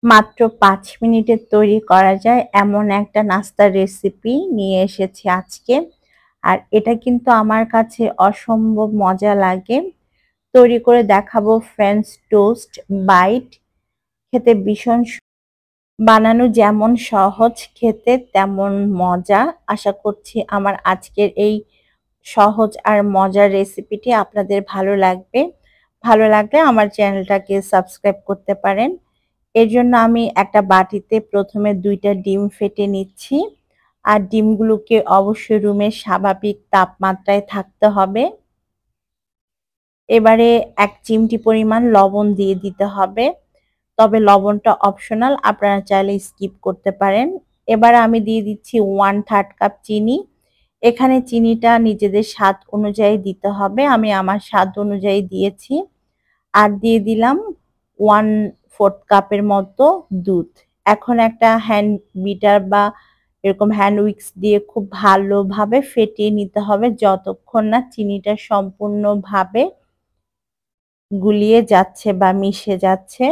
মাত্র ৫ মিনিটে তৈরি করা যায় এমন একটা নাস্তার রেসিপি নিয়ে এসেছি আজকে। আর এটা কিন্তু আমার কাছে অসম্ভব মজা লাগে। তৈরি করে দেখাবো ফ্রেঞ্চ টোস্ট বাইট। খেতে ভীষণ বানানো যেমন সহজ, খেতে তেমন মজা। আশা করছি আমার আজকের এই সহজ আর মজার রেসিপিটি আপনাদের ভালো লাগবে। ভালো লাগলে আমার চ্যানেলটাকে সাবস্ক্রাইব করতে পারেন। এর জন্য আমি একটা বাটিতে প্রথমে ২ টা ডিম ফেটে নিচ্ছি। আর ডিমগুলোকে অবশ্যই রুমের স্বাভাবিক তাপমাত্রায় থাকতে হবে। এবারে ১ চিমটি পরিমাণ লবণ দিয়ে দিতে হবে। তবে লবণটা অপশনাল, আপনারা চাইলে স্কিপ করতে পারেন। এবারে আমি দিয়ে দিচ্ছি 1/3 কাপ চিনি। এখানে চিনিটা নিজেদের স্বাদ অনুযায়ী দিতে হবে। আমি আমার স্বাদ অনুযায়ী দিয়েছি। আর দিয়ে দিলাম 1/4 কাপের মতো দুধ। এখন একটা হ্যান্ড বিটার বা এরকম হ্যান্ড উইক্স দিয়ে খুব ভালোভাবে ফেটিয়ে নিতে হবে যতক্ষণ না চিনিটা সম্পূর্ণভাবে গুলিয়ে যাচ্ছে বা মিশে যাচ্ছে।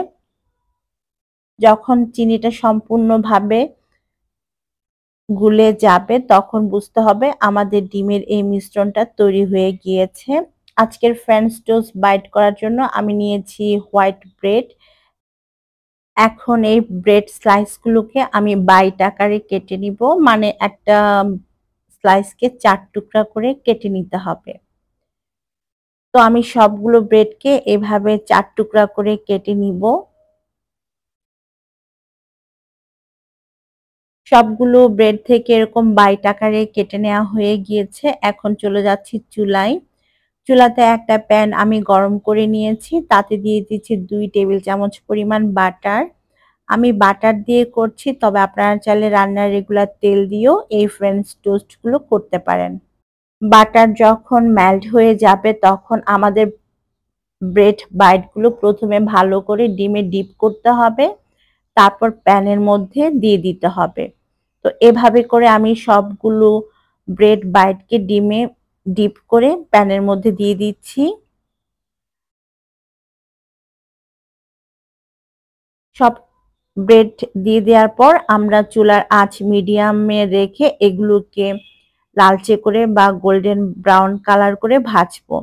যখন চিনিটা সম্পূর্ণভাবে গুলে যাবে তখন বুঝতে হবে আমাদের ডিমের এই মিশ্রণটা তৈরি হয়ে গিয়েছে। আজকের ফ্রেঞ্চ টোস্ট বাইট করার জন্য আমি নিয়েছি হোয়াইট ব্রেড। এখন এই ব্রেড স্লাইসগুলোকে আমি বাইট আকারে কেটে নিব, মানে একটা স্লাইসকে ৪ টুকরা করে কেটে নিতে হবে। তো আমি সবগুলো ব্রেডকে এভাবে ৪ টুকরা করে কেটে নিব। সবগুলো ব্রেড থেকে এরকম বাইট আকারে কেটে নেওয়া হয়ে গিয়েছে। এখন চলে যাচ্ছি চুলায়। চুলাতে একটা প্যান আমি গরম করে নিয়েছি। তাতে দিয়ে দিচ্ছি ২ টেবিল চামচ পরিমাণ বাটার। আমি বাটার দিয়ে করছি, তবে আপনারা চাইলে রান্নার রেগুলার তেল দিয়েও এই ফ্রেঞ্চ টোস্টগুলো করতে পারেন। বাটার যখন মেল্ট হয়ে যাবে তখন আমাদের ব্রেড বাইটগুলো প্রথমে ভালো করে ডিমে ডিপ করতে হবে। তারপর প্যানের মধ্যে দিয়ে দিতে হবে। তো এভাবে করে আমি সবগুলো ব্রেড বাইটকে ডিমে ডিপ করে প্যানের মধ্যে দিয়ে দিচ্ছি। সব ব্রেড দিয়ে দেওয়ার পর আমরা চুলার আঁচ মিডিয়ামে রেখে এগুলোকে লালচে করে বা গোল্ডেন ব্রাউন কালার করে ভাজবো।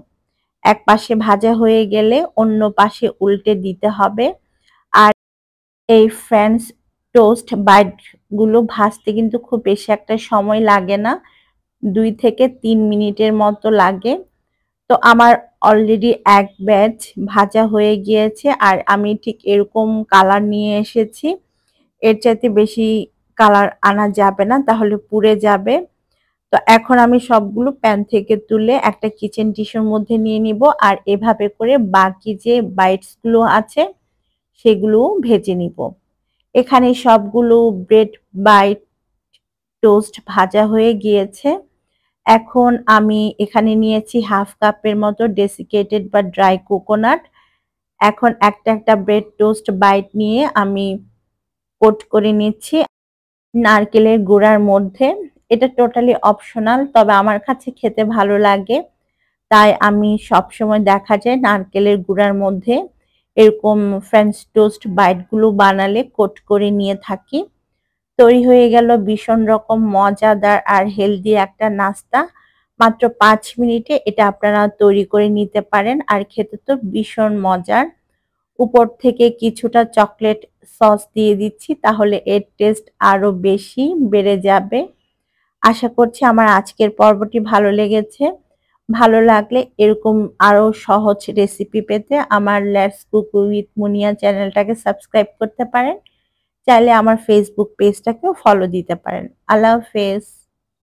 এক পাশে ভাজা হয়ে গেলে অন্য পাশে উল্টে দিতে হবে। আর এই ফ্রেঞ্চ টোস্ট বাইট গুলো ভাজতে কিন্তু খুব বেশি একটা সময় লাগে না, ২ থেকে ৩ মিনিটের মতো লাগে। তো আমার অলরেডি এক ব্যাচ ভাজা হয়ে গিয়েছে আর আমি ঠিক এরকম কালার নিয়ে এসেছি। এর চাইতে বেশি কালার আনা যাবে না, তাহলে পুড়ে যাবে। তো এখন আমি সবগুলো প্যান থেকে তুলে একটা কিচেন টিস্যুর মধ্যে নিয়ে নিব আর এভাবে করে বাকি যে বাইটস গুলো আছে সেগুলো ভেজে নিব। এখানে সবগুলো ব্রেড বাইট টোস্ট ভাজা হয়ে গিয়েছে। এখন আমি এখানে নিয়েছি 1/2 কাপের মতো ডেসিকেটেড বা ড্রাই কোকোনাট। এখন একটা ব্রেড টোস্ট বাইট নিয়ে আমি কোট করে নিচ্ছি নারকেলের গুঁড়ার মধ্যে। এটা টোটালি অপশনাল, তবে আমার কাছে খেতে ভালো লাগে। তাই আমি সবসময় দেখা যায় নারকেলের গুঁড়ার মধ্যে এরকম ফ্রেঞ্চ টোস্ট বাইটগুলো বানালে কোট করে নিয়ে থাকি। তৈরি হয়ে গেল ভীষণ রকম মজাদার আর হেলদি একটা নাস্তা। মাত্র ৫ মিনিটে এটা আপনারা তৈরি করে নিতে পারেন আর খেতে তো ভীষণ মজার। উপর থেকে কিছুটা চকলেট সস দিয়ে দিচ্ছি, তাহলে এর টেস্ট আরো বেশি বেড়ে যাবে। আশা করছি আমার আজকের পর্বটি ভালো লেগেছে। ভালো লাগলে এরকম আরো সহজ রেসিপি পেতে আমার লেটস কুক উইথ মুনিয়া চ্যানেলটাকে সাবস্ক্রাইব করতে পারেন। চাইলে আমার ফেসবুক পেজটাকেও ফলো দিতে পারেন। আল্লাহ হাফেজ।